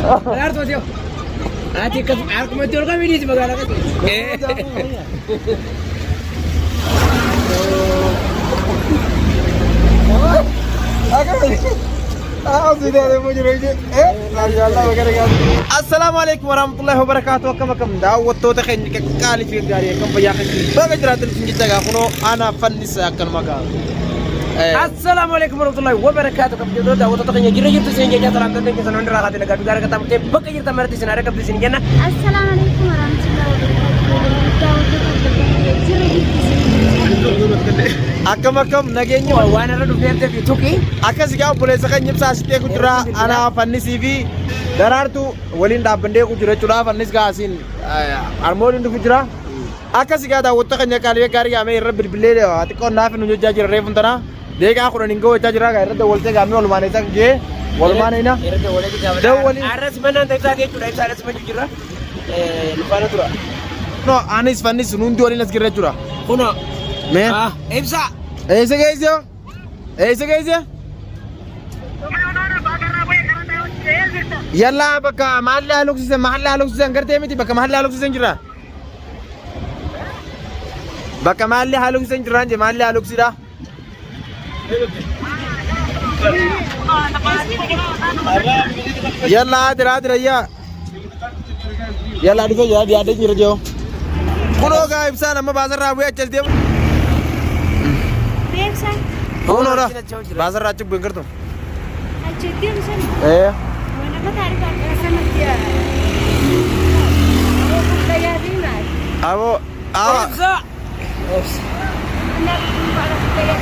Darartu Dio. Ati kan aku mau jual kami di Bagara kan. السلام عليكم ورحمة الله وبركاته. كم دعوة تخين كالي في الجارية كم بياخد بقدر تلفين جتاعه كنو أنا فنس أكل مكان. السلام عليكم ورحمة الله وبركاته. كم جدول دعوة تخين جري جبت سين جاي ترى أنت تيجي سنون راه هذا نقابل كارك تام كيف بقى جرت مرة تيجي نارك كم تيجي جنا. السلام عليكم ورحمة الله أكم نجيني وانا رادو فيرت في توكي. أكاس جاو boleh sekarang nyipsa setiap kucura anak fanis CV. Darartu walin dah bende kucura cura fanis gasin. Armorin tu kucura. Akas jauh dah utak kanya kali kari kami irra berbeli deh. Ati kau nafsu nunjuk jajir refund tanah. Deka aku running go jajir raga irra dah wolte kami walman itu je. Walman ini na. Irra dah wolte kami. Dah wali. Aras mana tak sahaja cura aras mana jujur. Lupa na cura. No anis fanis nunjuk walin nas kira cura. Kuno. Me. Emsa. Ese guys yo. Ese guys yo. يلا بقى محل ألوكسيزن محل ألوكسيزن كرتي متي بقى محل ألوكسيزن جرا بقى محل ألوكسيزن جرا نجى محل ألوكسيدا يلا هذا يا يلا أديكو يا دي أديك يرجعوا كلوا كا إبسان أما بازار رابوي أجل ديو بيبسا كلوا را بازار راجع بنكر تو أجل ديو بسان إيه وانا ما تعرف أنا سمعتيها يا دينا أبو Emsa. أنا بعرف يا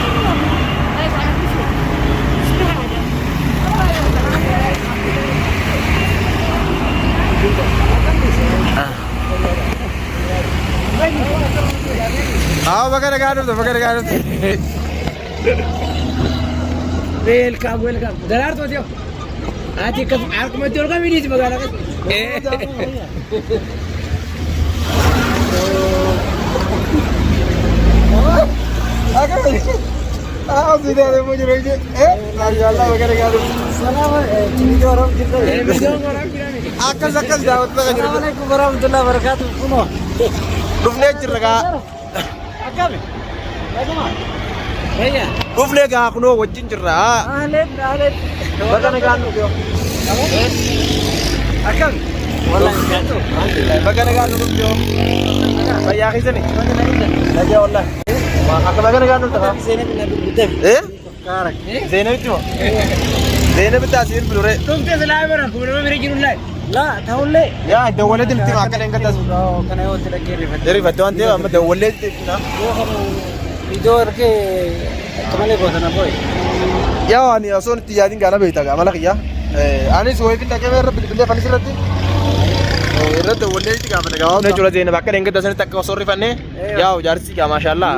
دينا أنا بعرف شو بقى Welcome. Darartu Dio. Ati kan aku mau jual kami di Bagara kan. Akas dapat bagaimana? Assalamualaikum warahmatullahi wabarakatuh. Kuno. Rufne cerita. Akami. Bagaimana? Iya. Rufne kah kuno wajin cerita. Alet. Bagaimana dia? Akami. Wallahi jatuh. Bagaimana dia? Bayar kisah ni. Lagi Allah. Aku bagaimana dia? Zainab bin Abdul Muttalib. Karak. Zainab itu. Zainab itu asir pelure. Tum te salam bara kumna mere jinullah. La tawle. Ya, dawalnya tim akan yang kata. Kana yo tira kiri fat. Dari batuan dia, amma dawalnya tim na. Idor ke kamale botana boy. Ya, ani ason tijadin kana beta ga malak ya. Ani soy bin take mer bil fanis rati. Irra dawalnya itu ga mana ga. Ne chula Zainab akan yang kata sani tak sorry fanne. Ya, jarsi ga mashallah.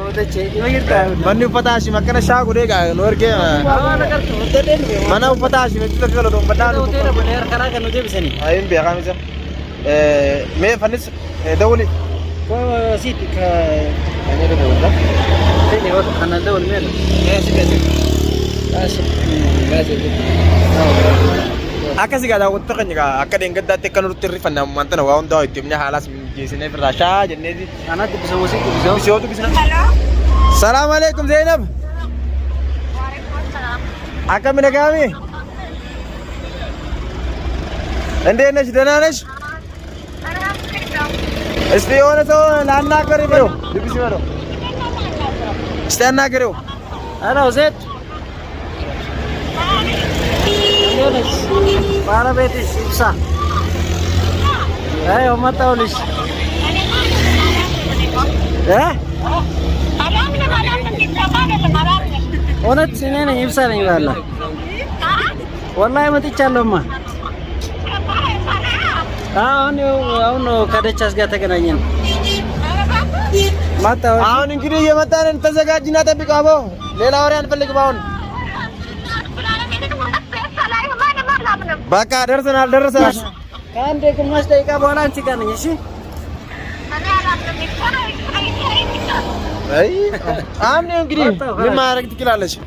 Ode che iwagirta. Manu pata shi makana sha gure ga nor ke. Mana kar to den be. Mana pata shi me tuka kala dong badal. Ode na bener kana kan ode bisani. Ayun be khamisa. Me fanis dawli. Ko sit ka Ani da dawla. ini wa kana dawal mel. Asik. Akas gada wutta kan ga akade ngadda te kanur tirri fanna mantana wa onda timnya halas jesine firasha jennedi Ana tu bisa musik tu bisa. bisho tu bisna Assalamualaikum Zainab Waalaikumsalam. Aka mina kami Ende nesh dana nesh Alhamdulillah. Istiona to lanna kari bero dibisi bero Stanna karo Ana Uzet. Para betis ibsa. Ayo mata ulis. Ya? Onat sini nih ibsa nih wala. Wallahi mati calon mah. Anu kada cas gata kenanya. Mata. Aun ingkiri ya mata nen tazagajina tapi kabo lela orang pelek baun Baka darsanal Kan dek mas dek kabolan sih kan sih. Ay amne ingkiri mimma rak dikilalash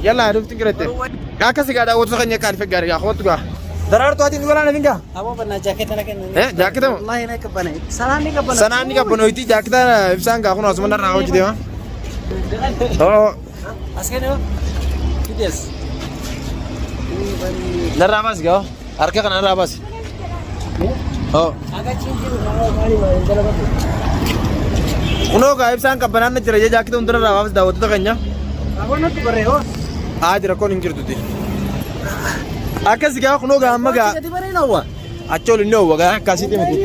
يلا عرفت كرتة كاكا سيجا دا وتو كنيا كان في غاري اخوت غا درارتو اتين ولا نفينغا Apa pernah jaket anak ini? jaket mo Wallahi naik ke mana? Salah nih ke mana? sanani ka bonoiti jakta ibsanga kuno asmana rawo jide ma oh Asken yo. Kides. darabas go arka kana darabas oh Agak cincin kalau kali mah dalam waktu. kuno ga ibsanga banana jira jakta undra rabas da wotto kanya Apa nanti bereo? ajira ko ningirtuti akasiga kuno ga amaga Jadi mana nawa? achol no waga kasite meti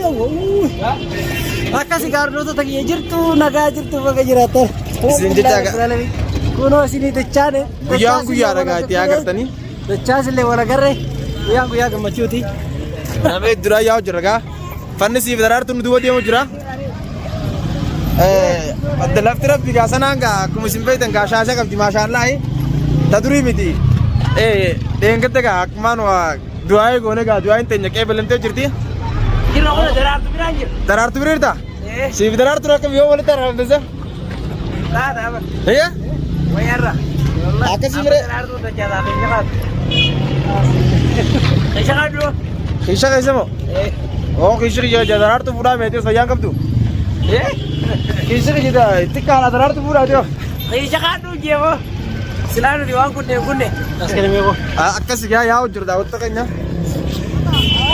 Akka si Gardo tuh tagi jirtu naga jirtu baga jirata. Isin jitaga. Kuno sini techane. guyaan guyyaa raga itti agartani Techasile wala garre. Guyyaa gammachuuti. name dura yaw jiraga fanni si darartu nu duwadi mo jira adda lafti rabbi ga sananga kum simbaitan ga shasha kabdi masha Allah taduri miti dengate ga akman wa duai gone ga duai tenya kebelente jirti Jira ko na darartu biranjir. darartu birta si darartu rakam yo wala tarar desa Tada ba. iya Wayarra. akasi mere Darartu da jala ke jakat. Kaisa ka do. kisha kaise mo oh kisha ya darartu pura me te sayang kabdu kisha ke jida tikala darartu pura dio Kaisa ka do jewo. Silano di wang kunne. Asken mego. akasi ga yaw jirda wotto kanya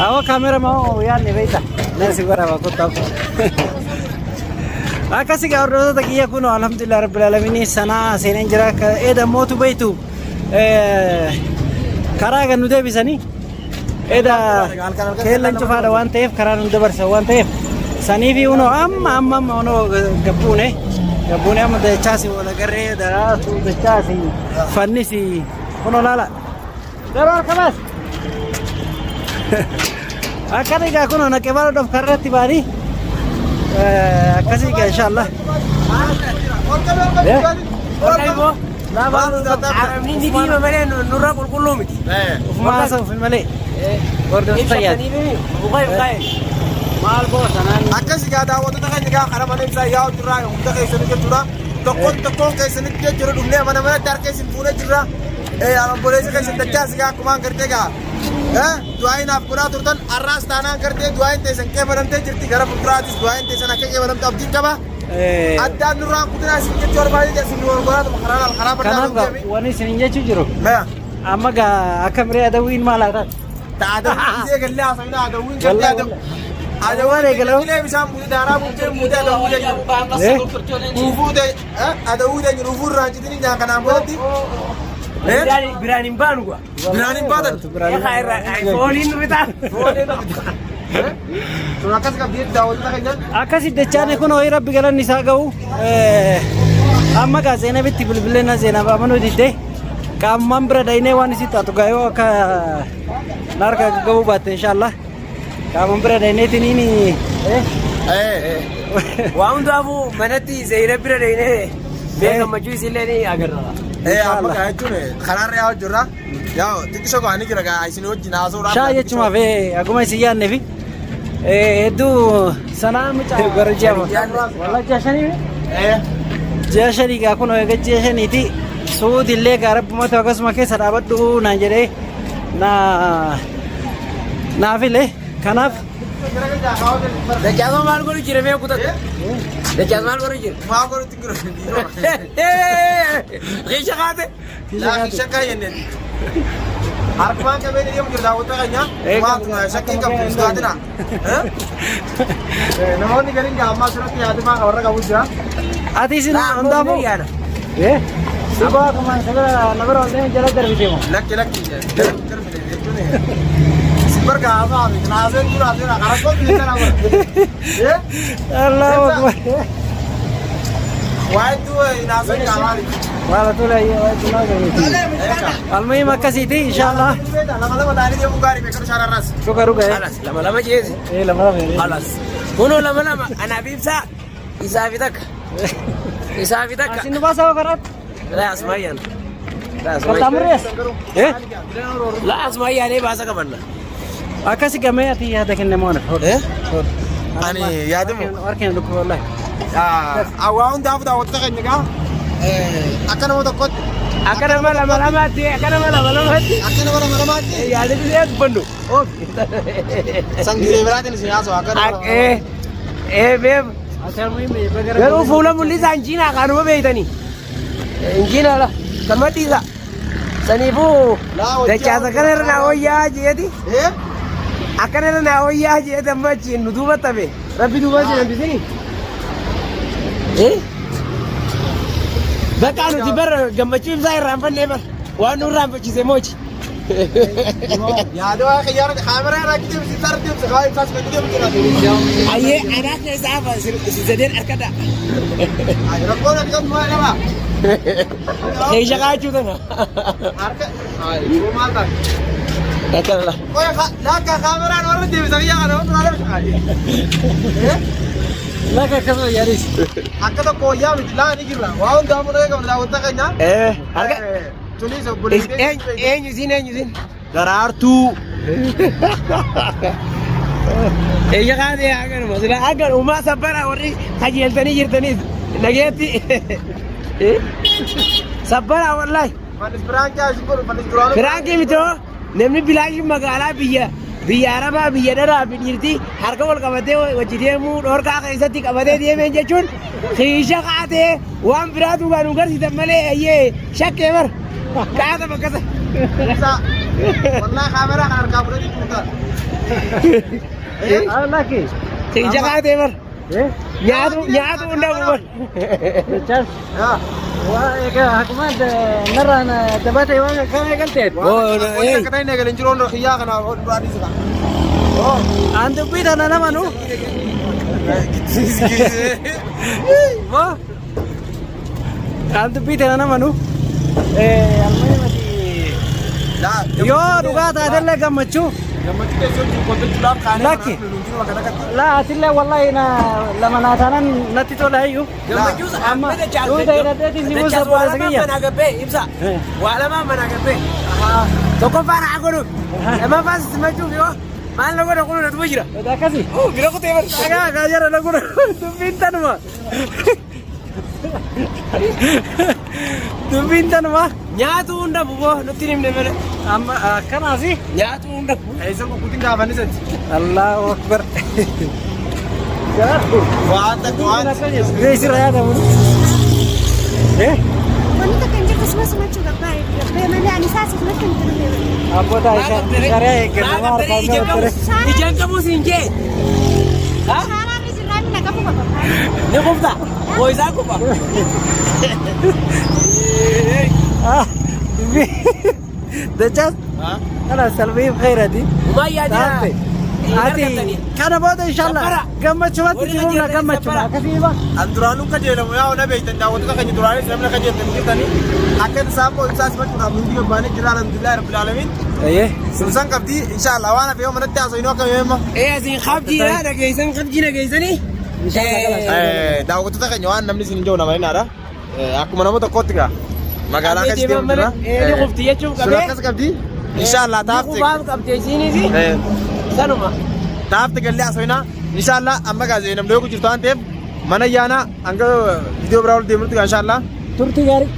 Awa kamera mau ya nih beita. Nasi gua aku tahu. Akka si Gardo tuh tagi ya kuno alhamdulillah rabbil alamin sana senen jira ka eda motu baitu. Karaga nude bisa nih. Eda kelan coba ada one tape karena nude bersa one tape. Sani vi uno amma uno gabune. Gabune amma de chasi wala garre da tu de chasi fanni si uno lala. Darar kamas. Akari ga kuno na kebalo dof karrati bari. Akasi ga inshallah. Okai mo. La ba Aram ni di ma mare nurra kul kullu miti. Ufma sa fil mali. Gordo sayad. Bukai. Mal bo sanan. akasi ga da wotto kanya ga khara mane sa yaw jira umta kaise ni jura tokkon kaise ni jura dumne mana dar kaise pura jira alam boleh kaise dacca siga kuman karte ga duain आप पूरा तुरंत अर्रास ताना करते दुआइन ते संके बनते जिरती घर पुत्रा दिस दुआइन ते सना के बनते अब दिन कबा अद्दा नुरा कुतना सिंके चोर बाई दे सिंगोर गोरा तो खराल खराब Kanaf ga wani sininja chujuro. मैं Amma ga akamre ada win mala ta. S इसे गल्ले आसना आदा विन गल्ले आदा आदा वाले गल्ले ले बिसाम मुझे दारा मुझे आदा मुझे उफु दे आदा उदे रुफु रांची दिन जा kana बोलती Birani mbanu gua. बिरानी बात Ya khaira folin bita. तो आकाश का बीत दावत का कन्या Akasi dachane kuno oi rabbi galan nisa gau. Amma ga zena bitti bulbulle na zena ba manu didde. Kamman bra daine wani sita to gayo ka narka gau bat inshallah. Kamman bra daine tinini Waundu abu manati zaira bira dene. Bega majui sile ni agarra. amma ka tune kharar yaw jura yaw tikisho ko ani kiraga aisini wajji naso ra sha yechuma ve aguma siyan nevi edu sana micha garja wala jashani jashani ga kuno ga jashani ti so dille ga rab mata gas make sadabadu na jere na vile kanaf Da jago mal gori jire me kuta. Da jago mal gori jire. ma ko tikiro Kisha kate. la shaka yene arpa ka be yem jura wata kanya ma tuna shakki ka pusda dina na honi garin ga amma surati adma awra ga bujja ati sin anda mo suba kaman sagara nagara onde jara dar bitemo lakki super ga aba na se pura dina kara ko dina na Allahu akbar why do ina se ga mari wala tula yi wa tuna ga ni almuhim akasiti inshallah lama lama dani dia bugari be karo shara ras suka ruga Alas lama jezi. lama mere Alas. Kuno lama ana bibsa. Isafitak. asin basa karat La asmayan. tamres La asmayan ne basa kabanna. akasi game ati ya dakin ne mona ani yadmu warken duk wallahi awaun dafu da wata kanya ga akana wata kot Akkana mala malamaatti akkana mala malamaatti. Akkana bara malamaatti. Yaada bisee bandu. San gisee biraatiin isin haasa'u akkana. Beem. Garuu fuula mul'isa injiinaa kanuma beeytanii. Injiinaadha. Kan madhiisa. Saniifuu dachaasa kana irra naa wayyaa jeeti. Akkana irra naa wayyaa jeeti amma achiin nu duuba tafe. Rabbi duuba si hambisini. Bakka nuti bara gammachuu ibsaa irraanfannee bara. Waan nu irraanfachiise moochi. Yaaduu akka yaara kaameraa irraa kitee si tartee si kaa ibsaas kan kitee jira. Ayyee anaa keessaa hafa si sadeen harkadha. Rakkoon ati kan maal qaba? Keesha kaachuu tana. Harka. Maal ta'a? Akkana la. Oya laakka kaameraan warra deebisan yaa kana wanti maal qaba? Laka akkasuma yaadis. Akka tokko wayyaa miti laa ni jirra. Waa hundaa mudee qabna daawwataa keenya. Harka. Tunis obboleettee. Eenyu siin. Daraartuu. Eeyya kaatee akkanuma sila akkan uumaa sabbara warri kajeeltanii jirtaniif nageetti. Sabbara wallahi. Manis biraanki haa isin godhu manis duraanuu. Biraanki mitoo namni bilaashi magaalaa biyya Arabaa biyya dharaa fi dhiirti harka wal qabatee wajji deemuu dhoorkaa keessatti qabatee deemeen jechuun kiisha kaatee waan biraatu kan garsiisan malee ayyee shakkee bar kaata bakkasa. Wallaahi kaameraa kan harkaa fudhanii tuutaan. Laki. Kiisha kaatee bar. Nyaatu hunda bar. Charles. Wah, egaa akkuma narraan dabatee waan kana eegalteet. Wanti akka ta'in eegaleen jiru hundi xiyyaa kana duraa dhiisudha. Aan dubbii tana nama nu. Aan dubbii tana nama nu. Yoo dhugaa taatellee gammachuu. Gammachuu keessoo jiru qottechuudhaaf kaanee. Lakki. Laa atillee wallahi lama naa taanan natti tola iyyuu. Gammachuus Amma duuta hidhateetiin si buusa boolesa kiyya. mana gabbee ibsa. Waa lama mana gabbee. Tokkoffaan haa godhu. Lammaffaan simachuuf yoo maal na godha kun natuma jira. Akkasii. Bira kutee bar. Dhagaa gaajara na godha dubbiin tanuma. Dubbiin tanuma. Nyaatu hunda buboo nutti himne malee. Amma akkanaasi. Nyaatu hunda. Eessan kukkutiin gaafannis ati. Allahu Akbar. Waan takka waan. Beesirra yaadamu. Wanti takka hin jirtu suma simachuu gabbaa gabbee malee ani saasi fudhatti hin turre. Abboota shari'a eeggannu maal kan ture. Ijaan qabuu siin jee. Saaraarri jirraani na qabu gabbaa. Ni qubta. Boysaa quba. Dachas. Kana salbii khairati. Umayyaa jira. Ati kana booda inshallah gammachumatti jiruuna gammachuma akkasii ba. An duraanuu kajeelamu yaa ona beektan daawwattoota keenya duraanis namni kajeeltan jirtanii akka isaan koo ibsaa simachuudhaaf hundi gabbaanee jira alhamdulillahi rabbil alamin. Sun qabdi inshallah waan hafe yoo manatti haasofnu akka yoomma. Isin qabjiidha dhageessanii. Daawwattoota keenya waan namni isin jiru nama hinnaadha. Akkuma nama tokkotti gaa magaalaa akkasii deemu jira. Ni qufti jechuun Sun akkas qabdi inshallah taafte. Qubaaf qabdee isiinis sanuma. Taafte gallee haasofnaa inshallah amma gaazee namni yoo jirtu waan ta'eef mana yaana hanga viidiyoo biraa ol deemnutti inshallah. Turtii gaarii.